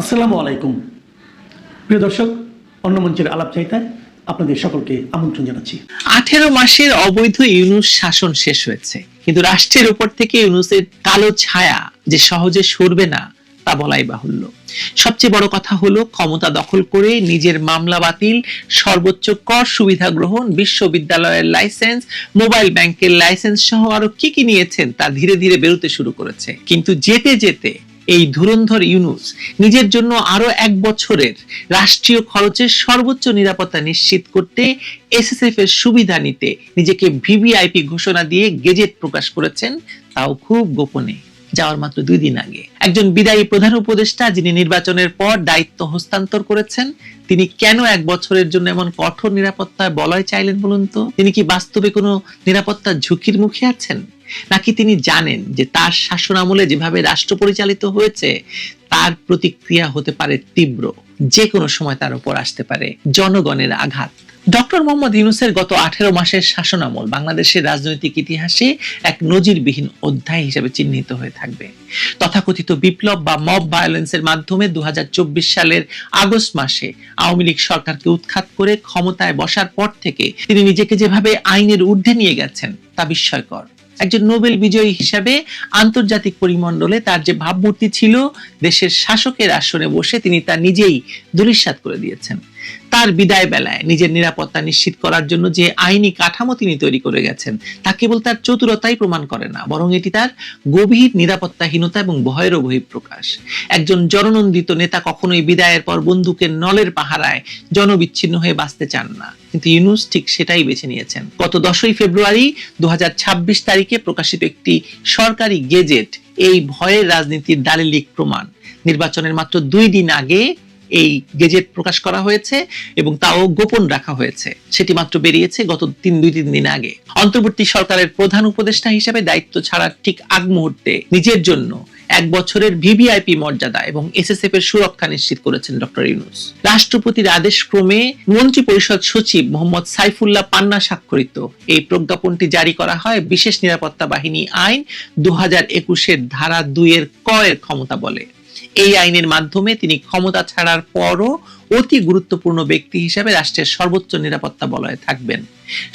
আসসালামু আলাইকুম প্রিয় দর্শক, অন্য মঞ্চের আলাপ চাইতায় আপনাদের সকলকে আমন্ত্রণ জানাচ্ছি। 18 মাসের অবৈধ ইউনূস শাসন শেষ হয়েছে, কিন্তু রাষ্ট্রের উপর থেকে ইউনূসের কালো ছায়া যে সহজে সরবে না তা বলাই বাহুল্য। সবচেয়ে বড় কথা হলো, ক্ষমতা দখল করে নিজের মামলা বাতিল, সর্বোচ্চ কর সুবিধা গ্রহণ, বিশ্ববিদ্যালয়ের লাইসেন্স, মোবাইল ব্যাংকের লাইসেন্স সহ আরো কি কি নিয়েছেন তা ধীরে ধীরে বেরোতে শুরু করেছে। কিন্তু যেতে যেতে এই ধুরন্ধর ইউনূস নিজের জন্য আরো 1 বছরের রাষ্ট্রীয় খরচের সর্বোচ্চ নিরাপত্তা নিশ্চিত করতে এসএসএফ এর সুবিধা নিতে নিজেকে ভিভিআইপি ঘোষণা দিয়ে গেজেট প্রকাশ করেছেন, তাও খুব গোপনে। যাওয়ার মাত্র 2 দিন আগে একজন বিদায়ী প্রধান উপদেষ্টা, যিনি নির্বাচনের পর দায়িত্ব হস্তান্তর করেছেন, তিনি কেন 1 বছরের জন্য এমন কঠোর নিরাপত্তায় বলয় চাইলেন বলুন তো? তিনি কি বাস্তবে কোনো নিরাপত্তার ঝুঁকির মুখে আছেন, নাকি তিনি জানেন যে তার শাসনামলে যেভাবে রাষ্ট্র পরিচালিত হয়েছে তার প্রতিক্রিয়া হতে পারে তীব্র, যে কোনো সময় তার উপর আসতে পারে জনগণের আঘাত? ডক্টর মোহাম্মদ ইউনূসের গত 18 মাসের শাসনামল বাংলাদেশের রাজনৈতিক ইতিহাসে এক নজিরবিহীন অধ্যায় হিসেবে চিহ্নিত হয়ে থাকবে। তথাকথিত বিপ্লব বা মব ভায়োলেন্সের মাধ্যমে 2024 সালের আগস্ট মাসে আওয়ামী লীগ সরকারকে উৎখাত করে ক্ষমতায় বসার পর থেকে তিনি নিজেকে যেভাবে আইনের ঊর্ধ্বে নিয়ে গেছেন তা বিস্ময়কর। একজন নোবেল বিজয়ী হিসাবে আন্তর্জাতিক পরিমণ্ডলে তার যে ভাবমূর্তি ছিল, দেশের শাসকের আসনে বসে তিনি তা নিজেই ধূলিসাৎ করে দিয়েছেন। তার বিদায় বেলায় নিজের নিরাপত্তা নিশ্চিত করার জন্য যে আইনি কাঠামো তিনি তৈরি করে গেছেন, তা কেবল তার চতুরতাই প্রমাণ করে না, বরং এটি তার গভীর নিরাপত্তাহীনতা এবং ভয়ের বহিঃপ্রকাশ। একজন জননন্দিত নেতা কখনোই বিদায়ের পর বন্দুকের নলের পাহারায় জনবিচ্ছিন্ন হয়ে বাঁচতে চান না, কিন্তু ইউনূস ঠিক সেটাই বেছে নিয়েছেন। গত 10ই ফেব্রুয়ারি 2026 তারিখে প্রকাশিত একটি সরকারি গেজেট এই ভয়ের রাজনীতির দালিলিক প্রমাণ। নির্বাচনের মাত্র 2 দিন আগে এই গেজেট প্রকাশ করা হয়েছে এবং তাও গোপন রাখা হয়েছে। সেটি মাত্র বেরিয়েছে গত 2-3 দিন আগে। অন্তর্বর্তী সরকারের প্রধান উপদেষ্টা হিসেবে দায়িত্ব ছাড়ার ঠিক আগ মুহূর্তে নিজের জন্য 1 বছরের ভিভিআইপি মর্যাদা এবং এসএসএফ এর সুরক্ষা নিশ্চিত করেছেন ডক্টর ইউনূস। রাষ্ট্রপতির আদেশ ক্রমে মন্ত্রী পরিষদ সচিব মোহাম্মদ সাইফুল্লাহ পান্না স্বাক্ষরিত এই প্রজ্ঞাপনটি জারি করা হয় বিশেষ নিরাপত্তা বাহিনী আইন 2021 এর ধারা 2 এর ক এর ক্ষমতা বলে। এই আইনের মাধ্যমে তিনি ক্ষমতা ছাড়ার পরও অতি গুরুত্বপূর্ণ ব্যক্তি হিসেবে রাষ্ট্রের সর্বোচ্চ নিরাপত্তা বলয়ে থাকবেন।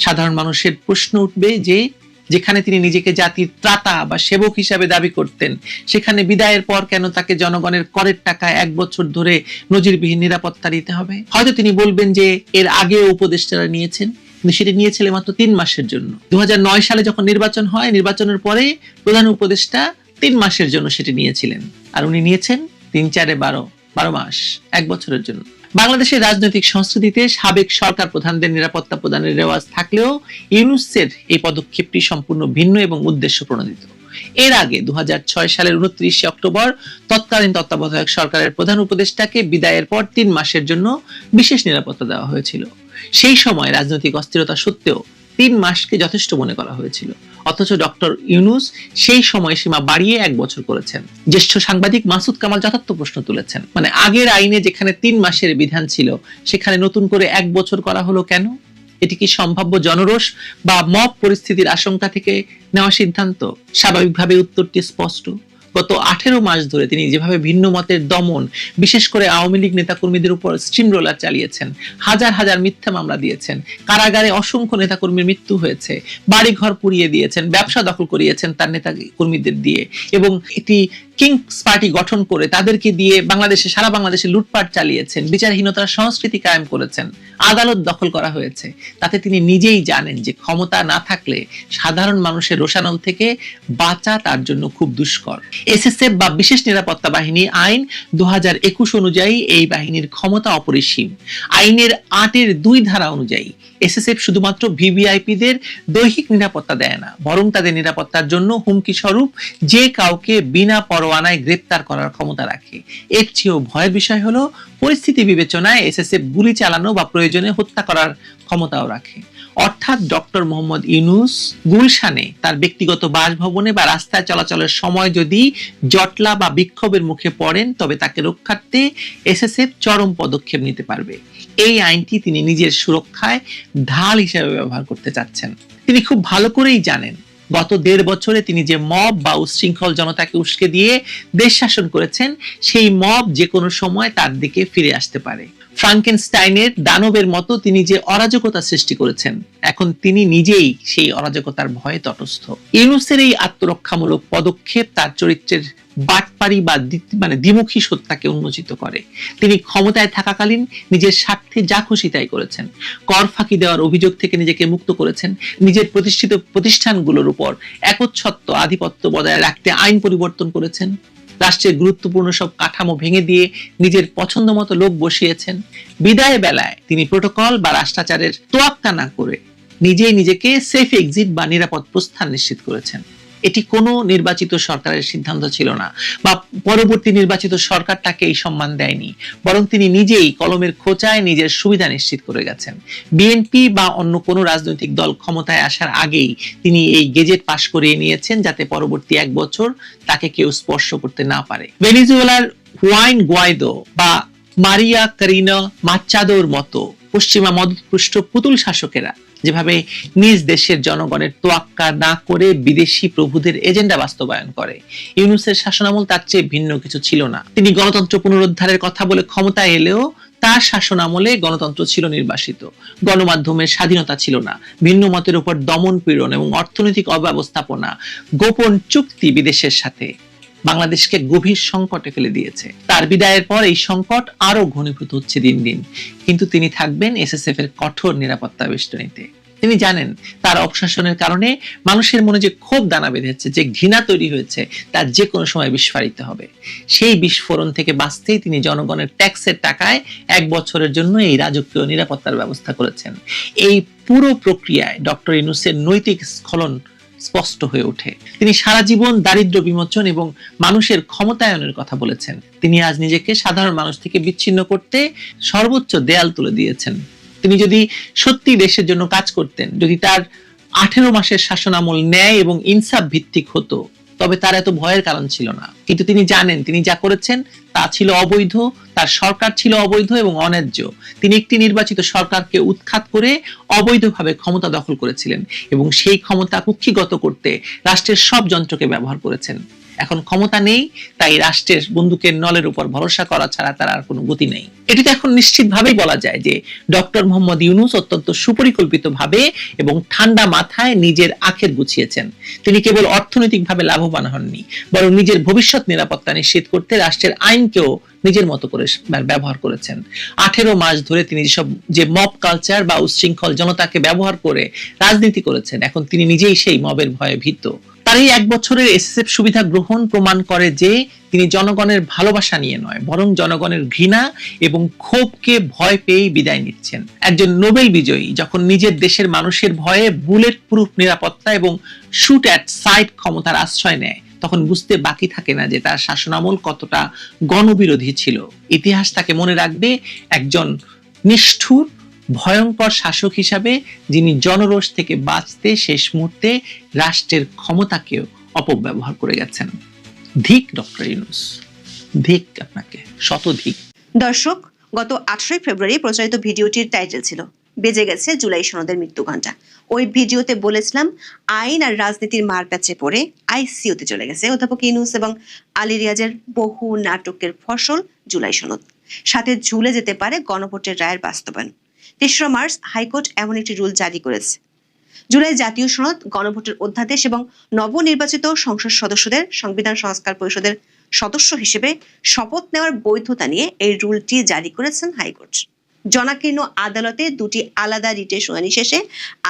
সাধারণ মানুষের প্রশ্ন উঠবে যে, যেখানে তিনি নিজেকে জাতির ত্রাতা বা সেবক হিসাবে দাবি করতেন, সেখানে বিদায়ের পর কেন তাকে জনগণের করের টাকায় 1 বছর ধরে নজিরবিহীন নিরাপত্তা দিতে হবে? হয়তো তিনি বলবেন যে এর আগেও উপদেষ্টারা নিয়েছেন, কিন্তু সেটি নিয়েছিলেন মাত্র 3 মাসের জন্য। 2009 সালে যখন নির্বাচন হয়, নির্বাচনের পরে প্রধান উপদেষ্টা 3 মাসের জন্য সেটি নিয়েছিলেন, আর উনি নিয়েছেন 3-4-12 মাস, 1 বছরের জন্য। বাংলাদেশের রাজনৈতিক সংস্কৃতিতে সাবেক সরকার প্রধানদের নিরাপত্তা প্রদানের রেওয়াজ থাকলেও ইউনূসের এই পদক্ষেপটি সম্পূর্ণ ভিন্ন এবং উদ্দেশ্য প্রণোদিত। এর আগে 2006 সালের 29 অক্টোবর তৎকালীন তত্ত্বাবধায়ক সরকারের প্রধান উপদেষ্টাকে বিদায়ের পর 3 মাসের জন্য বিশেষ নিরাপত্তা দেওয়া হয়েছিল। সেই সময় রাজনৈতিক অস্থিরতা সত্ত্বেও 3 মাসকে যথেষ্ট মনে করা হয়েছিল। অথচ ডক্টর ইউনূস সেই সময়সীমা বাড়িয়ে 1 বছর করেছেন। জ্যেষ্ঠ সাংবাদিক মাসুদ কামাল যথার্থ প্রশ্ন তুলেছেন, মানে আগের আইনে যেখানে 3 মাসের বিধান ছিল, সেখানে নতুন করে 1 বছর করা হলো কেন? এটি কি সম্ভাব্য জনরোষ বা মব পরিস্থিতির আশঙ্কা থেকে নেওয়া সিদ্ধান্ত? স্বাভাবিকভাবে উত্তরটি স্পষ্ট। গত 18 মাস ধরে তিনি যেভাবে ভিন্ন মতের দমন, বিশেষ করে আওয়ামী লীগ নেতাকর্মীদের উপর স্টিম রোলার চালিয়েছেন, হাজার হাজার মিথ্যা মামলা দিয়েছেন, কারাগারে অসংখ্য নেতাকর্মীর মৃত্যু হয়েছে, বাড়িঘর পুড়িয়ে দিয়েছেন, ব্যবসা দখল করিয়েছেন তার নেতা কর্মীদের দিয়ে, এবং একটি কিংস পার্টি গঠন করে তাদেরকে দিয়ে সারা বাংলাদেশে লুটপাট চালিয়েছেন, বিচারহীনতার সংস্কৃতি কায়েম করেছেন, আদালত দখল করা হয়েছে। তাতে তিনি নিজেই জানেন যে ক্ষমতা না থাকলে সাধারণ মানুষের রোষানল থেকে বাঁচা তার জন্য খুব দুষ্কর। এসএসএফ বা বিশেষ নিরাপত্তা বাহিনী আইন 2021 অনুযায়ী এই বাহিনীর ক্ষমতা অপরিসীম। আইনের 8 এর 2 ধারা অনুযায়ী এসএসএফ শুধুমাত্র ভিভিআইপিদের দৈহিক নিরাপত্তা দেয় না, বরং তাদের নিরাপত্তার জন্য হুমকি স্বরূপ যে কাউকে বিনা পরোয়ানায় গ্রেপ্তার করার ক্ষমতা রাখে। এর চেয়েও ভয়ের বিষয় হলো, পরিস্থিতি বিবেচনায় এসএসএফ গুলি চালানো বা প্রয়োজনে হত্যা করার ক্ষমতাও রাখে। অর্থাৎ ডক্টর মোহাম্মদ ইউনূস গুলশানে তার ব্যক্তিগত বাসভবনে বা রাস্তায় চলাচলের সময় যদি জটলা বা বিক্ষোভের মুখে পড়েন, তবে তাকে রক্ষার্থে এসএসএফ চরম পদক্ষেপ নিতে পারবে। এই আইনটি তিনি নিজের সুরক্ষায় ঢাল হিসেবে ব্যবহার করতে চাচ্ছেন। তিনি খুব ভালো করেই জানেন গত 1.5 বছরে তিনি যে মব বা উচ্ছৃঙ্খল জনতাকে উস্কে দিয়ে দেশ শাসন করেছেন, সেই মব যে কোনো সময় তার দিকে ফিরে আসতে পারে। ফ্রাঙ্কেনস্টাইনের দানবের মতো তিনি যে অরাজকতা সৃষ্টি করেছেন, এখন তিনি নিজেই সেই অরাজকতার ভয়ে তটস্থ। ইউনূসের এই আত্মরক্ষামূলক পদক্ষেপ তার চরিত্রের বাটপারি বা দ্বিমুখী সত্তাকে উন্মোচিত করে। তিনি ক্ষমতায় থাকাকালীন নিজের স্বার্থে যা খুশি তাই করেছেন। কর ফাঁকি দেওয়ার অভিযোগ থেকে নিজেকে মুক্ত করেছেন। নিজের প্রতিষ্ঠিত প্রতিষ্ঠানগুলোর উপর একচ্ছত্ব আধিপত্য বজায় রাখতে আইন পরিবর্তন করেছেন। রাষ্ট্রের গুরুত্বপূর্ণ সব কাঠামো ভেঙে দিয়ে নিজের পছন্দ মতো লোক বসিয়েছেন। বিদায় বেলায় তিনি প্রোটোকল বা রাষ্ট্রাচারের তোয়াক্কা না করে নিজেই নিজেকে সেফ এক্সিট বা নিরাপদ প্রস্থান নিশ্চিত করেছেন। এটি কোনো নির্বাচিত সরকারের সিদ্ধান্ত ছিল না, বা পরবর্তী নির্বাচিত সরকার তাকে এই সম্মান দেয়নি, বরং তিনি নিজেই কলমের খোঁচায় নিজের সুবিধা নিশ্চিত করে গেছেন। বিএনপি বা অন্য কোনো রাজনৈতিক দল ক্ষমতায় আসার আগেই তিনি এই গেজেট পাশ করিয়ে নিয়েছেন, যাতে পরবর্তী 1 বছর তাকে কেউ স্পর্শ করতে না পারে। ভেনেজুয়েলার হুয়াইন গুয়াইদো বা মারিয়া কারিনা মাচ্চাদোর মতো পশ্চিমা মদতপুষ্ট পুতুল শাসকেরা যেভাবে নিজ দেশের জনগণের তোয়াক্কা না করে বিদেশি প্রভুদের এজেন্ডা বাস্তবায়ন করে, ইউনূসের শাসনামল তার চেয়ে ভিন্ন কিছু ছিল না। তিনি গণতন্ত্র পুনরুদ্ধারের কথা বলে ক্ষমতায় এলেও তার শাসনামলে গণতন্ত্র ছিল নির্বাসিত, গণমাধ্যমের স্বাধীনতা ছিল না, ভিন্ন মতের উপর দমন পীড়ন এবং অর্থনৈতিক অব্যবস্থাপনা, গোপন চুক্তি বিদেশের সাথে বাংলাদেশকে গভীর সংকটে ফেলে দিয়েছে। তার বিদায়ের পর এই সংকট আরো ঘনীভূত হচ্ছে দিন দিন। কিন্তু তিনি থাকবেন এসএসএফ এর কঠোর নিরাপত্তা বেষ্টনীতে। তিনি জানেন তার অপশাসনের কারণে মানুষের মনে যে ক্ষোভ দানা বেঁধেছে, যে ঘৃণা তৈরি হয়েছে, তা যে কোনো সময় বিস্ফোরিত হবে। সেই বিস্ফোরণ থেকে বাঁচতেই তিনি জনগণের ট্যাক্সের টাকায় 1 বছরের জন্য এই রাজকীয় নিরাপত্তার ব্যবস্থা করেছেন। এই পুরো প্রক্রিয়ায় ডক্টর ইউনূসের নৈতিক স্খলন স্পষ্ট হয়ে ওঠে। তিনি সারা জীবন দারিদ্র্য বিমোচন এবং মানুষের ক্ষমতায়নের কথা বলেছেন। তিনি আজ নিজেকে সাধারণ মানুষ থেকে বিচ্ছিন্ন করতে সর্বোচ্চ দেয়াল তুলে দিয়েছেন। তিনি যদি সত্যি দেশের জন্য কাজ করতেন, যদি তার 18 মাসের শাসনামল ন্যায় এবং ইনসাফ ভিত্তিক হতো, তবে তার এত ভয়ের কারণ ছিল না। কিন্তু তিনি জানেন তিনি যা করেছেন তা ছিল অবৈধ, তার সরকার ছিল অবৈধ এবং অন্যায্য। তিনি একটি নির্বাচিত সরকারকে উৎখাত করে অবৈধভাবে ক্ষমতা দখল করেছিলেন এবং সেই ক্ষমতা কুক্ষিগত করতে রাষ্ট্রের সব যন্ত্রকে ব্যবহার করেছেন। এখন ক্ষমতা নেই, তাই রাষ্ট্রের বন্দুকের নলের উপর ভরসা করা ছাড়া তার আর কোনো গতি নেই। এটিতে এখন নিশ্চিতভাবেই বলা যায় যে ডক্টর মোহাম্মদ ইউনূস অত্যন্ত সুপরিকল্পিতভাবে এবং ঠান্ডা মাথায় নিজের আখের গুছিয়েছেন। তিনি কেবল অর্থনৈতিকভাবে লাভবান হননি, বরং নিজের ভবিষ্যৎ নিরাপত্তা নিশ্চিত করতে রাষ্ট্রের আইনকেও নিজের মতো করে ব্যবহার করেছেন। 18 মাস ধরে তিনি যে মব কালচার বা উচ্ছৃঙ্খল জনতাকে ব্যবহার করে রাজনীতি করেছেন, এখন তিনি নিজেই সেই মবের ভয়ে ভীত। তার এই 1 বছরের এসএসএফ সুবিধা গ্রহণ প্রমাণ করে যে তিনি জনগণের ভালোবাসা নিয়ে নয়, বরং জনগণের ঘৃণা এবং ক্ষোভকে ভয় পেয়েই বিদায় নিচ্ছেন। একজন নোবেল বিজয়ী যখন নিজের দেশের মানুষের ভয়ে বুলেট প্রুফ নিরাপত্তা এবং শুট অ্যাট সাইট ক্ষমতার আশ্রয় নেয়, তখন বুঝতে বাকি থাকে না যে তার শাসনামল কতটা গণবিরোধী ছিল। ইতিহাস তাকে মনে রাখবে একজন নিষ্ঠুর ভয়ঙ্কর শাসক হিসাবে, যিনি জনরোষ থেকে বাঁচতে শেষ মুহূর্তে রাষ্ট্রের ক্ষমতাকেও অপব্যবহার করে গেছেন। ধিক ডক্টর ইউনূস, ধিক আপনাকে, শতধিক। দর্শক, গত 18 ফেব্রুয়ারি প্রচারিত ভিডিওটির টাইটেল ছিল বেজে গেছে জুলাই সনদের মৃত্যু ঘণ্টা। ওই ভিডিওতে বলেছিলাম আইন আর রাজনীতির মার প্যাচে পড়ে আইসিইউতে চলে গেছে অধ্যাপক ইউনূস এবং আলী রিয়াজের বহু নাটকের ফসল জুলাই সনদ। সাথে ঝুলে যেতে পারে গণভোটের রায়ের বাস্তবায়ন। 3রা মার্চ হাইকোর্ট এমন একটি রুল জারি করেছে। জুলাই জাতীয় সনদ, গণভোটের অধ্যাদেশ এবং নবনির্বাচিত সংসদ সদস্যদের সংবিধান সংস্কার পরিষদের সদস্য হিসেবে শপথ নেওয়ার বৈধতা নিয়ে এই রুলটি জারি করেছেন হাইকোর্ট। জনাকীর্ণ আদালতে 2টি আলাদা রিটের শুনানি শেষে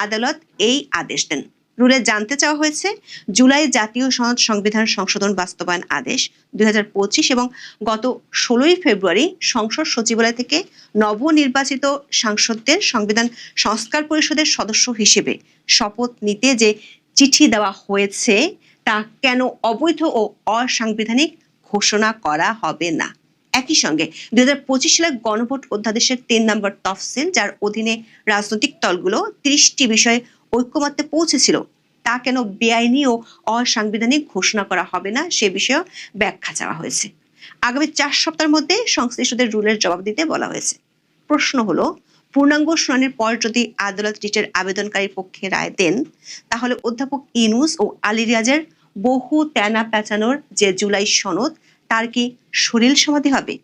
আদালত এই আদেশ দেন। রুলে জানতে চাওয়া হয়েছে জুলাই জাতীয় সনদ সংবিধান সংশোধন বাস্তবায়ন আদেশ 2025 এবং গত 16ই ফেব্রুয়ারি সংসদ সচিবালয় থেকে নবনির্বাচিত সাংসদদের সংবিধান সংস্কার পরিষদের সদস্য হিসেবে শপথ নিতে যে চিঠি দেওয়া হয়েছে তা কেন অবৈধ ও অসাংবিধানিক ঘোষণা করা হবে না। একই সঙ্গে 2025 সালের গণভোট অধ্যাদেশের 3 নম্বর তফসিল, যার অধীনে রাজনৈতিক দলগুলো 30টি বিষয়ে ঐক্যমত্যে পৌঁছেছিল, তা কেন বেআইনি ও অসাংবিধানিক ঘোষণা করা হবে না সে বিষয়ে ব্যাখ্যা চাওয়া হয়েছে। আগামী 4 সপ্তাহের মধ্যে সংশ্লিষ্টদের রুলের জবাব দিতে বলা হয়েছে। প্রশ্ন হলো, পূর্ণাঙ্গ শুনানির পর যদি আদালত রিটের আবেদনকারীর পক্ষে রায় দেন, তাহলে অধ্যাপক ইউনূস ও আলী রিয়াজের বহু তেনা পেঁচানোর যে জুলাই সনদ, তার কি সলিল সমাধি হবে?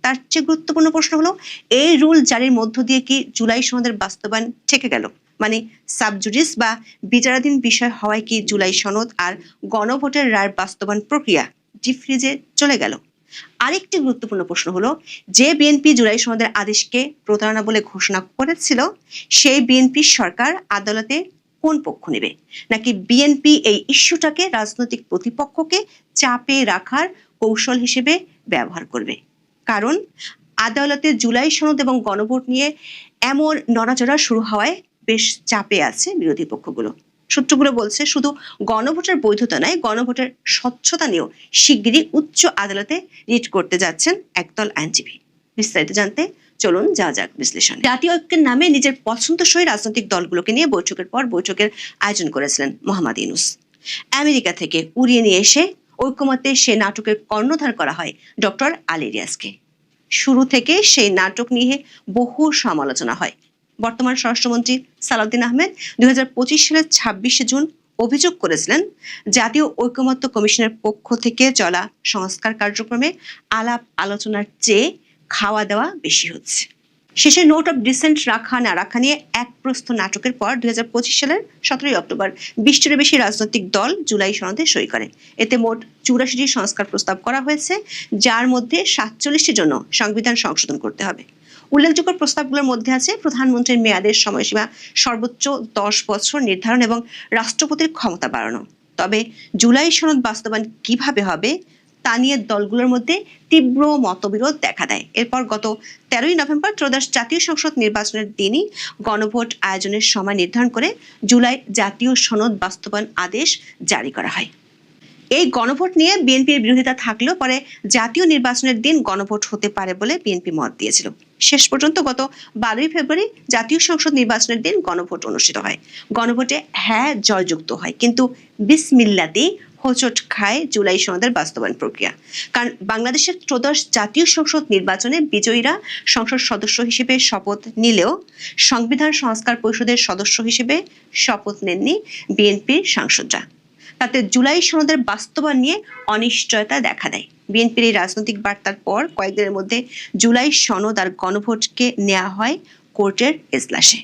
তার চেয়ে গুরুত্বপূর্ণ প্রশ্ন হলো, এই রুল জারির মধ্য দিয়ে কি জুলাই সনদের বাস্তবায়ন ঠেকে গেল? মানে সাবজুডিস বা বিচারাধীন বিষয় হওয়ায় কি জুলাই সনদ আর গণভোটের রায়ের বাস্তবায়ন প্রক্রিয়া ডিফ্রিজে চলে গেল? আরেকটি গুরুত্বপূর্ণ প্রশ্ন হলো, যে বিএনপি জুলাই সনদের আদেশকে প্রতারণা বলে ঘোষণা করেছিল, সেই বিএনপি সরকার আদালতে কোন পক্ষ নেবে? নাকি বিএনপি এই ইস্যুটাকে রাজনৈতিক প্রতিপক্ষকে চাপে রাখার কৌশল হিসেবে ব্যবহার করবে? কারণ আদালতে জুলাই সনদ এবং গণভোট নিয়ে এমন নড়াচড়া শুরু হওয়ায় বেশ চাপে আছে বিরোধী পক্ষগুলো। সূত্রগুলো বলছে, শুধু গণভোটের বৈধতা নয়, গণভোটের স্বচ্ছতা নিয়েও শিগগিরই উচ্চ আদালতে রিট করতে যাচ্ছেন একদল আইনজীবী। বিস্তারিত জানতে চলুন যা যাক বিশ্লেষণ। জাতীয় ঐক্যের নামে নিজের পছন্দসই রাজনৈতিক দলগুলোকে নিয়ে বৈঠকের পর বৈঠকের আয়োজন করেছিলেন মোহাম্মদ ইউনূস। আমেরিকা থেকে উড়িয়ে নিয়ে এসে ঐক্যমত্যে সে নাটকের কর্ণধার করা হয় ডক্টর আলী রিয়াজকে। শুরু থেকে সেই নাটক নিয়ে বহু সমালোচনা হয়। বর্তমান স্বরাষ্ট্রমন্ত্রী সালাউদ্দিন আহমেদ 2025 সালের 26শে জুন অভিযোগ করেছিলেন, জাতীয় ঐকমত্য কমিশনের পক্ষ থেকে চলা সংস্কার কার্যক্রমে আলাপ আলোচনার চেয়ে খাওয়া দাওয়া বেশি হচ্ছে। শেষে নোট অফ ডিসেন্ট রাখা না রাখা নিয়ে এক প্রস্থ নাটকের পর 2025 সালের 17 অক্টোবর 20টিরও বেশি রাজনৈতিক দল জুলাই সনদে সই করে। এতে মোট 84টি সংস্কার প্রস্তাব করা হয়েছে, যার মধ্যে 47টির জন্য সংবিধান সংশোধন করতে হবে। উল্লেখযোগ্য প্রস্তাবগুলোর মধ্যে আছে প্রধানমন্ত্রীর মেয়াদের সময়সীমা সর্বোচ্চ 10 বছর নির্ধারণ এবং রাষ্ট্রপতির ক্ষমতা বাড়ানো। তবে জুলাই সনদ বাস্তবায়ন কিভাবে হবে তা নিয়ে দলগুলোর মধ্যে তীব্র মতবিরোধ দেখা দেয়। এরপর গত 13ই নভেম্বর ত্রয়োদশ জাতীয় সংসদ নির্বাচনের দিনই গণভোট আয়োজনের সময় নির্ধারণ করে জুলাই জাতীয় সনদ বাস্তবায়ন আদেশ জারি করা হয়। এই গণভোট নিয়ে বিএনপির বিরোধিতা থাকলেও পরে জাতীয় নির্বাচনের দিন গণভোট হতে পারে বলে বিএনপি মত দিয়েছিল। শেষ পর্যন্ত গত 12ই ফেব্রুয়ারি জাতীয় সংসদ নির্বাচনের দিন গণভোট অনুষ্ঠিত হয়। গণভোটে হ্যাঁ জয়যুক্ত হয়, কিন্তু বিসমিল্লাতেই হোঁচট খায় জুলাই সনদের বাস্তবায়ন প্রক্রিয়া। কারণ বাংলাদেশের ত্রয়োদশ জাতীয় সংসদ নির্বাচনে বিজয়ীরা সংসদ সদস্য হিসেবে শপথ নিলেও সংবিধান সংস্কার পরিষদের সদস্য হিসেবে শপথ নেননি বিএনপির সাংসদরা। তাতে জুলাই সনদের বাস্তবায়ন নিয়ে অনিশ্চয়তা দেখা দেয়। বিএনপির এই রাজনৈতিক বার্তার পর কয়েকদিনের মধ্যে জুলাই সনদ আর গণভোটকে নেওয়া হয় কোর্টের এজলাসে।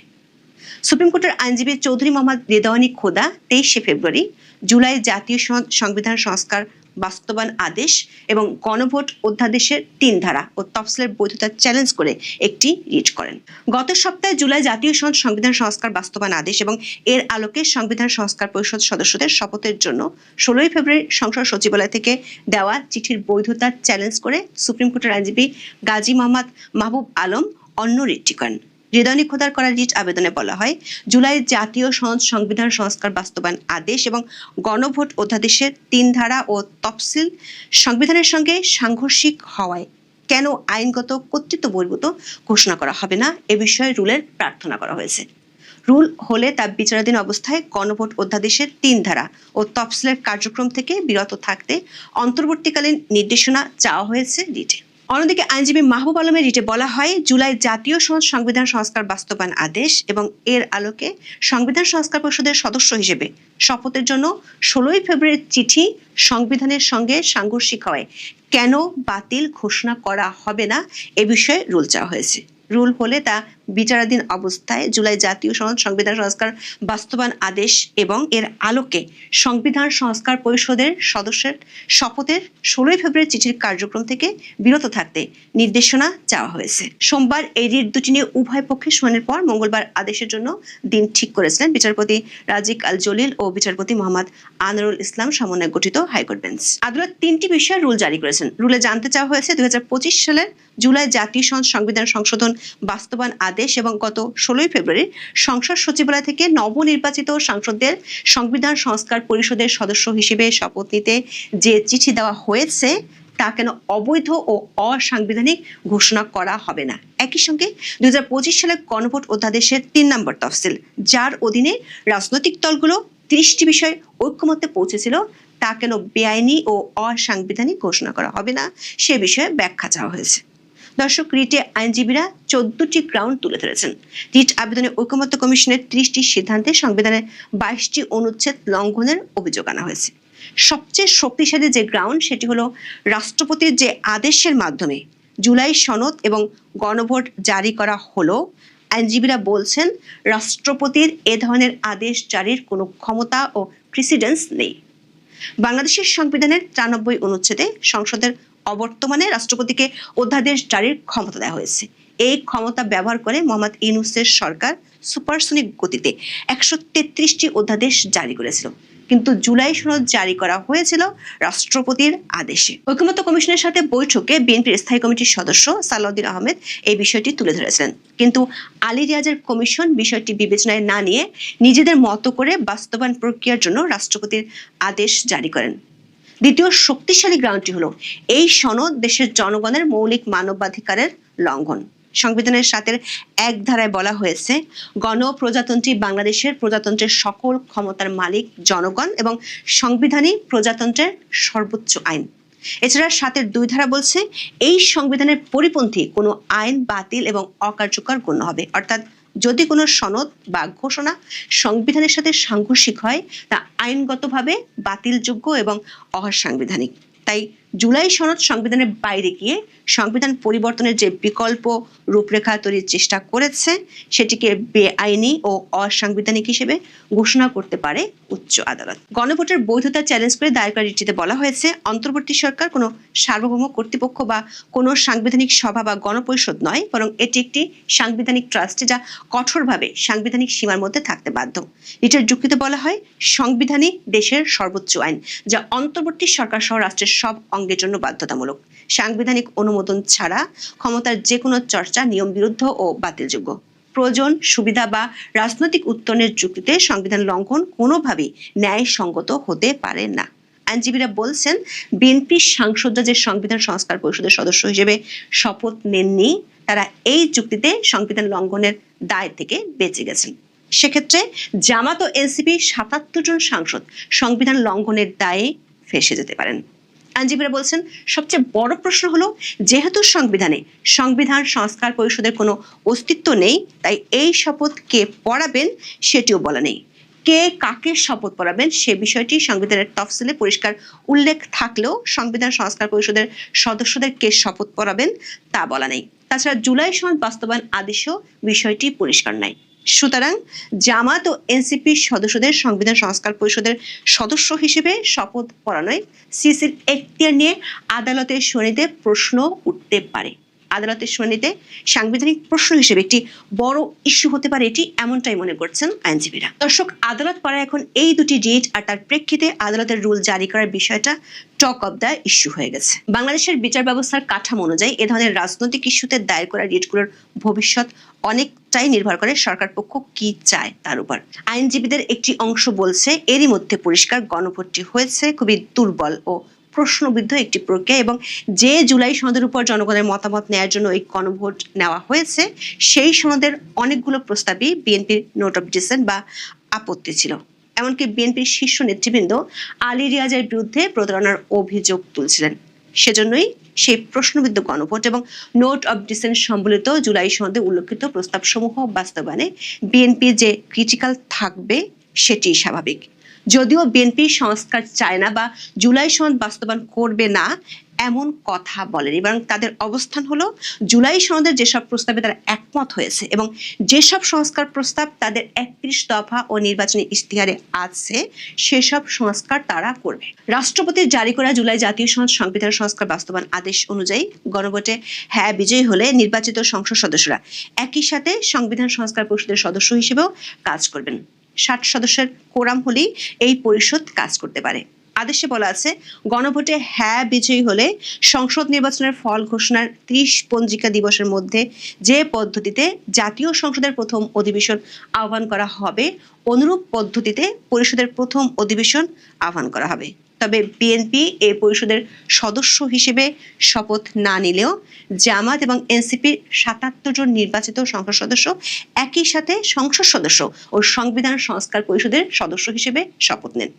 সুপ্রিম কোর্টের আইনজীবী চৌধুরী মোহাম্মদ রেদওয়ানী খোদা 23শে ফেব্রুয়ারি জুলাই জাতীয় সংবিধান সংস্কার বাস্তবায়ন আদেশ এবং গণভোট অধ্যাদেশের 3 ধারা ও তফসিলের বৈধতা চ্যালেঞ্জ করে একটি রিট করেন। গত সপ্তাহে জুলাই জাতীয় সংবিধান সংস্কার বাস্তবায়ন আদেশ এবং এর আলোকে সংবিধান সংস্কার পরিষদ সদস্যদের শপথের জন্য 16ই ফেব্রুয়ারি সংসদ সচিবালয় থেকে দেওয়া চিঠির বৈধতা চ্যালেঞ্জ করে সুপ্রিম কোর্টের আইনজীবী গাজী মোহাম্মদ মাহবুব আলম অন্য রিটটি করেন। রেদওয়ানী খোদার করা রিট আবেদনে বলা হয়, জুলাই জাতীয় সংবিধান সংস্কার বাস্তবায়ন আদেশ এবং গণভোট অধ্যাদেশের 3 ধারা ও তফসিল সংবিধানের সঙ্গে সাংঘর্ষিক হওয়ায় কেন আইনগত কর্তৃত্ব বহির্ভূত ঘোষণা করা হবে না, এ বিষয়ে রুলের প্রার্থনা করা হয়েছে। রুল হলে তা বিচারাধীন অবস্থায় গণভোট অধ্যাদেশের 3 ধারা ও তফসিলের কার্যক্রম থেকে বিরত থাকতে অন্তর্বর্তীকালীন নির্দেশনা চাওয়া হয়েছে রিটে। অন্যদিকে আইনজীবী মাহবুব আলমের রিটে বলা হয়, জুলাই জাতীয় সংবিধান সংস্কার বাস্তবায়ন আদেশ এবং এর আলোকে সংবিধান সংস্কার পরিষদের সদস্য হিসেবে শপথের জন্য 16ই ফেব্রুয়ারির চিঠি সংবিধানের সঙ্গে সাংঘর্ষিক হওয়ায় কেন বাতিল ঘোষণা করা হবে না, এ বিষয়ে রুল চাওয়া হয়েছে। রুল হলে তা বিচারাধীন অবস্থায় জুলাই জাতীয় সংবিধান সংস্কার বাস্তবায়ন আদেশ এবং এর আলোকে সংবিধান সংস্কার পরিষদের সদস্যের শপথের 16ই ফেব্রুয়ারি চিঠির কার্যক্রম থেকে বিরত থাকতে নির্দেশনা চাওয়া হয়েছে। সোমবার এই রিট দুটি নিয়ে উভয় পক্ষে শুনানির পর মঙ্গলবার আদেশের জন্য দিন ঠিক করেছিলেন বিচারপতি রাজিক আল জলিল ও বিচারপতি মোহাম্মদ আনোয়ারুল ইসলাম সমন্বয়ে গঠিত হাইকোর্ট বেঞ্চ। আদালত 3টি বিষয়ে রুল জারি করেছেন। রুলে জানতে চাওয়া হয়েছে 2025 সালের জুলাই জাতীয় সংবিধান সংশোধন বাস্তবায়ন আদেশ এবং গত 16ই ফেব্রুয়ারি সংসদ সচিবালয় থেকে নবনির্বাচিত সাংসদদের সংবিধান সংস্কার পরিষদের সদস্য হিসেবে শপথ নিতে যে চিঠি দেওয়া হয়েছে তা কেন অবৈধ ও অসাংবিধানিক ঘোষণা করা হবে না। একই সঙ্গে 2025 সালে গণভোট অধ্যাদেশের 3 নম্বর তফসিল, যার অধীনে রাজনৈতিক দলগুলো 30টি বিষয়ে ঐক্যমত্যে পৌঁছেছিল, তা কেন বেআইনি ও অসাংবিধানিক ঘোষণা করা হবে না, সে বিষয়ে ব্যাখ্যা চাওয়া হয়েছে। দর্শক, রিটে আইনজীবীরা 14টি গ্রাউন্ড তুলে ধরেছেন। রিট আবেদনে ঐকমত্য কমিশনের 30টি সিদ্ধান্তে সংবিধানের 22টি অনুচ্ছেদ লঙ্ঘনের অভিযোগ আনা হয়েছে। সবচেয়ে শক্তিশালী যে গ্রাউন্ড সেটি হলো রাষ্ট্রপতির যে আদেশের মাধ্যমে জুলাই সনদ এবং গণভোট জারি করা হলো। আইনজীবীরা বলছেন রাষ্ট্রপতির এ ধরনের আদেশ জারির কোনো ক্ষমতা ও প্রেসিডেন্স নেই। বাংলাদেশের সংবিধানের 93 অনুচ্ছেদে সংসদের অবর্তমানে রাষ্ট্রপতিকে অধ্যাদেশ জারির ক্ষমতা দেওয়া হয়েছে। এই ক্ষমতা ব্যবহার করে মোহাম্মদ ইউনূসের সরকার সুপারসনিক গতিতে 133টি অধ্যাদেশ জারি করেছিল, কিন্তু জুলাই সনদ জারি করা হয়েছিল রাষ্ট্রপতির আদেশে। ঐকমত্য কমিশনের সাথে বৈঠকে বিএনপির স্থায়ী কমিটির সদস্য সালাউদ্দিন আহমেদ এই বিষয়টি তুলে ধরেছিলেন, কিন্তু আলী রিয়াজের কমিশন বিষয়টি বিবেচনায় না নিয়ে নিজেদের মতো করে বাস্তবায়ন প্রক্রিয়ার জন্য রাষ্ট্রপতির আদেশ জারি করেন। দ্বিতীয় শক্তিশালী গ্রাউন্ডটি হলো এই সনদ দেশের জনগণের মৌলিক মানবাধিকারের লঙ্ঘন। সংবিধানের 7-এর 1 ধারায় বলা হয়েছে, গণপ্রজাতন্ত্রী বাংলাদেশের প্রজাতন্ত্রের সকল ক্ষমতার মালিক জনগণ এবং সংবিধানই প্রজাতন্ত্রের সর্বোচ্চ আইন। এছাড়া 7-এর 2 ধারা বলছে, এই সংবিধানের পরিপন্থী কোনো আইন বাতিল এবং অকার্যকর গণ্য হবে। অর্থাৎ যদি কোনো সনদ বা ঘোষণা সংবিধানের সাথে সাংঘর্ষিক হয় তা আইনগতভাবে বাতিলযোগ্য এবং অসাংবিধানিক। তাই জুলাই সনদ সংবিধানের বাইরে গিয়ে সংবিধান পরিবর্তনের যে বিকল্প রূপরেখা তৈরির চেষ্টা করেছে সেটিকে বেআইনি ও অসাংবিধানিক হিসেবে ঘোষণা করতে পারে উচ্চ আদালত। গণভোটের বৈধতা চ্যালেঞ্জ করে দায়ের করা রিটটিতে বলা হয়েছে, অন্তর্বর্তী সরকার কোনো সার্বভৌম কর্তৃপক্ষ বা কোনো সাংবিধানিক সভা বা গণপরিষদ নয়, বরং এটি একটি সাংবিধানিক ট্রাস্ট যা কঠোরভাবে সাংবিধানিক সীমার মধ্যে থাকতে বাধ্য। রিটের যুক্তিতে বলা হয়, সংবিধানই দেশের সর্বোচ্চ আইন, যা অন্তর্বর্তী সরকার সহ রাষ্ট্রের সব অঙ্গের জন্য বাধ্যতামূলক। সাংবিধানিক অনুমোদন ছাড়া ক্ষমতার যে কোনো চর্চা নিয়ম বিরুদ্ধ ও বাতিলযোগ্য। প্রয়োজন, সুবিধা বা রাজনৈতিক উত্তরণের যুক্তিতে সংবিধান লঙ্ঘন কোনোভাবেই ন্যায়সঙ্গত হতে পারে না। আইনজীবীরা বলছেন, বিএনপির সাংসদরা যে সংবিধান সংস্কার পরিষদের সদস্য হিসেবে শপথ নেননি, তারা এই যুক্তিতে সংবিধান লঙ্ঘনের দায় থেকে বেঁচে গেছেন। সেক্ষেত্রে জামাত ও এনসিপি 77 জন সাংসদ সংবিধান লঙ্ঘনের দায়ে ফেঁসে যেতে পারেন। আইনজীবীরা বলছেন, সবচেয়ে বড় প্রশ্ন হলো, যেহেতু সংবিধানে সংবিধান সংস্কার পরিষদের কোনো অস্তিত্ব নেই, তাই এই শপথ কে পড়াবেন সেটিও বলা নেই। কে কাকে শপথ পড়াবেন সে বিষয়টি সংবিধানের তফসিলে পরিষ্কার উল্লেখ থাকলেও সংবিধান সংস্কার পরিষদের সদস্যদের কে শপথ পড়াবেন তা বলা নেই। তাছাড়া জুলাই সনদ বাস্তবায়ন আদেশেও বিষয়টি পরিষ্কার নাই। সুতরাং জামাত ও এনসিপির সদস্যদের সংবিধান সংস্কার পরিষদের সদস্য হিসেবে শপথ পড়ানোয় সিসির এখতিয়ার নিয়ে আদালতের শুনানিতে প্রশ্ন উঠতে পারে। আদালতের শুনানিতে সাংবিধানিক প্রশ্ন হিসেবে একটি বড় ইস্যু হতে পারে, এটি এমনটাই মনে করছেন আইনজীবীরা। দর্শক, আদালত পাড়ায় এখন এই দুটি রিট আর তার প্রেক্ষিতে আদালতের রুল জারি করার বিষয়টা টক অব দ্য ইস্যু হয়ে গেছে। বাংলাদেশের বিচার ব্যবস্থার কাঠামো অনুযায়ী এ ধরনের রাজনৈতিক ইস্যুতে দায়ের করা রিটগুলোর ভবিষ্যৎ অনেকটাই নির্ভর করে সরকার পক্ষ কি চায় তার উপর। আইনজীবীদের একটি অংশ বলছে, এরই মধ্যে পরিষ্কার গণভোটটি হয়েছে খুবই দুর্বল ও প্রশ্নবিদ্ধ একটি প্রক্রিয়া, এবং যে জুলাই সনদের উপর জনগণের মতামত নেওয়ার জন্য এই গণভোট নেওয়া হয়েছে সেই সনদের অনেকগুলো প্রস্তাবই বিএনপির নোট অফ ডিসেন্ট বা আপত্তি ছিল। এমনকি বিএনপির শীর্ষ নেতৃবৃন্দ আলী রিয়াজের বিরুদ্ধে প্রতারণার অভিযোগ তুলছিলেন। সেজন্যই সেই প্রশ্নবিদ্ধ গণভোট এবং নোট অফ ডিসেন্ট সম্বলিত জুলাই সনদে উল্লেখিত প্রস্তাবসমূহ বাস্তবায়নে বিএনপি যে ক্রিটিক্যাল থাকবে সেটি স্বাভাবিক। যদিও বিএনপি সংস্কার চায় না বা জুলাই সনদ বাস্তবায়ন করবে না এমন কথা বলেনি, বরং তাদের অবস্থান হলো জুলাই সনদের যেসব প্রস্তাবে তারা একমত হয়েছে এবং যেসব সংস্কার প্রস্তাব তাদের 31 দফা ও নির্বাচনী ইশতেহারে আছে সেসব সংস্কার তারা করবে। রাষ্ট্রপতির জারি করা জুলাই জাতীয় সনদ সংবিধান সংস্কার বাস্তবায়ন আদেশ অনুযায়ী গণভোটে হ্যাঁ বিজয়ী হলে নির্বাচিত সংসদ সদস্যরা একই সাথে সংবিধান সংস্কার পরিষদের সদস্য হিসেবেও কাজ করবেন। 60 সদস্যের কোরাম হলেই এই পরিষদ কাজ করতে পারে। আদেশে বলা আছে, গণভোটে হ্যাঁ বিজয়ী হলে সংসদ নির্বাচনের ফল ঘোষণার 30 পঞ্জিকা দিবসের মধ্যে যে পদ্ধতিতে জাতীয় সংসদের প্রথম অধিবেশন আহ্বান করা হবে অনুরূপ পদ্ধতিতে পরিষদের প্রথম অধিবেশন আহ্বান করা হবে। তবে বিএনপি এই পরিষদের সদস্য হিসেবে শপথ না নিলেও জামাত এবং এনসিপির 77 জন নির্বাচিত সংসদ সদস্য একই সাথে সংসদ সদস্য ও সংবিধান সংস্কার পরিষদের সদস্য হিসেবে শপথ নেন।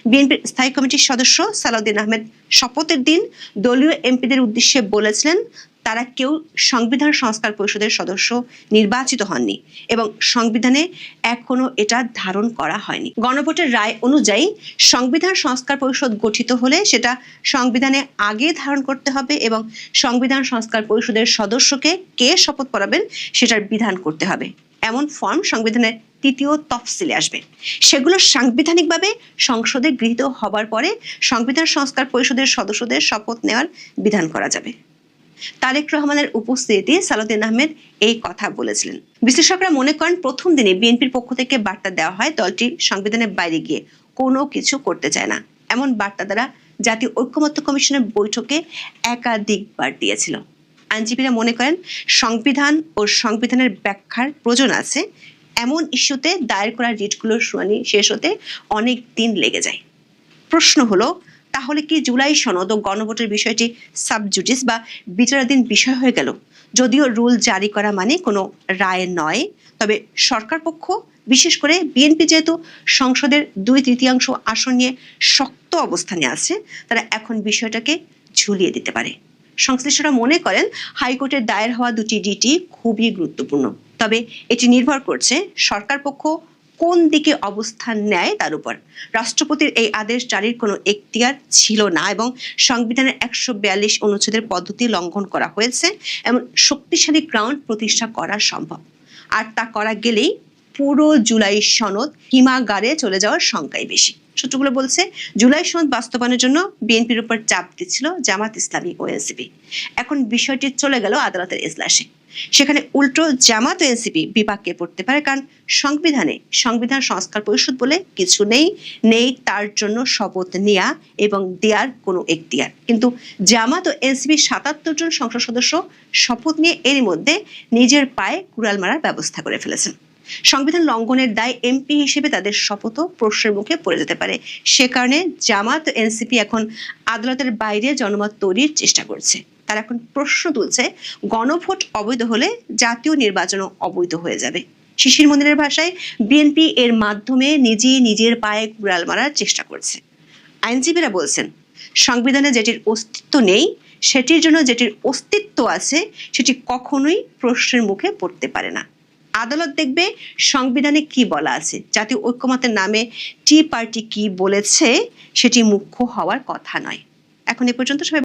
বিএনপির স্থায়ী কমিটির সদস্য সালাউদ্দিন আহমেদ শপথের দিন দলীয় এমপিদের উদ্দেশ্যে বলেছিলেন, তারা কেউ সংবিধান সংস্কার পরিষদের সদস্য নির্বাচিত হননি এবং সংবিধানে এখনো এটা ধারণ করা হয়নি। গণভোটের রায় অনুযায়ী সংবিধান সংস্কার পরিষদ গঠিত হলে সেটা সংবিধানে আগে ধারণ করতে হবে এবং সংবিধান সংস্কার পরিষদের সদস্যকে কে শপথ পড়াবেন সেটার বিধান করতে হবে। এমন ফর্ম সংবিধানের তৃতীয় তফসিলে আসবে। সেগুলো সাংবিধানিকভাবে সংসদে গৃহীত হবার পরে সংবিধান সংস্কার পরিষদের সদস্যদের শপথ নেওয়ার বিধান করা যাবে। তারেক রহমানের উপস্থিতিতে সালাউদ্দিন আহমেদ এই কথা বলেছিলেন। বিশ্লেষকরা মনে করেন, প্রথম দিনে বিএনপির পক্ষ থেকে বার্তা দেওয়া হয় দলটি সংবিধানের বাইরে গিয়ে কোনো কিছু করতে চায় না। এমন বার্তা দ্বারা জাতীয় ঐক্যমত্য কমিশনের বৈঠকে একাধিকবার দিয়েছিল। আইনজীবীরা মনে করেন, সংবিধান ও সংবিধানের ব্যাখ্যার প্রয়োজন আছে এমন ইস্যুতে দায়ের করা রিটগুলোর শুনানি শেষ হতে অনেক দিন লেগে যায়। প্রশ্ন হলো, তাহলে কি জুলাই সনদ ও গণভোটের বিষয়টি সাবজুডিস বা বিচারাধীন বিষয় হয়ে গেল? যদিও রুল জারি করা মানে কোনো রায় নয়, তবে সরকার পক্ষ, বিশেষ করে বিএনপি যেহেতু সংসদের 2/3 আসন নিয়ে শক্ত অবস্থানে আছে, তারা এখন বিষয়টাকে ঝুলিয়ে দিতে পারে। সংশ্লিষ্টরা মনে করেন, হাইকোর্টের দায়ের হওয়া 2টি রিটই খুবই গুরুত্বপূর্ণ, তবে এটি নির্ভর করছে সরকার পক্ষ কোন দিকে অবস্থান নেয় তার উপর। রাষ্ট্রপতির এই আদেশ জারির কোনো এখতিয়ার ছিল না এবং সংবিধানের 142 অনুচ্ছেদের পদ্ধতি লঙ্ঘন করা হয়েছে এমন শক্তিশালী গ্রাউন্ড প্রতিষ্ঠা করা সম্ভব। আর তা করা গেলেই পুরো জুলাই সনদ হিমাগারে চলে যাওয়ার শঙ্কাই বেশি। সূত্রগুলো বলছে, জুলাই সনদ বাস্তবায়নের জন্য বিএনপির উপর চাপ দিচ্ছিল জামাত ইসলামী ও এনসিপি। এখন বিষয়টি চলে গেল আদালতের এজলাসে। সেখানে উল্টো জামাত ও এনসিপি বিপাকে পড়তে পারে, কারণ সংবিধানে সংবিধান সংস্কার পরিষদ বলে কিছু নেই তার জন্য শপথ নেয়া এবং দেওয়ার কোনো এখতিয়ার। কিন্তু জামাত ও এনসিপি 77 জন সংসদ সদস্য শপথ নিয়ে এরই মধ্যে নিজের পায়ে কুড়াল মারার ব্যবস্থা করে ফেলেছেন। সংবিধান লঙ্ঘনের দায় এমপি হিসেবে তাদের শপথও প্রশ্নের মুখে পড়ে যেতে পারে। সে কারণে জামাত ও এনসিপি এখন আদালতের বাইরে জনমত তৈরির চেষ্টা করছে। তারা এখন প্রশ্ন তুলছে, গণভোট অবৈধ হলে জাতীয় নির্বাচনও অবৈধ হয়ে যাবে। শিশির মন্দিরের ভাষায়, বিএনপি এর মাধ্যমে নিজের পায়ে কুড়াল মারার চেষ্টা করছে। আইনজীবীরা বলছেন, সংবিধানে যেটির অস্তিত্ব নেই সেটির জন্য যেটির অস্তিত্ব আছে সেটি কখনোই প্রশ্নের মুখে পড়তে পারে না। আদালত দেখবে সংবিধানে কি বলা আছে, জাতীয় ঐক্যমত্যের নামে টি পার্টি কি বলেছে সেটি মুখ্য হওয়ার কথা নয়। এখন এ পর্যন্ত সবাই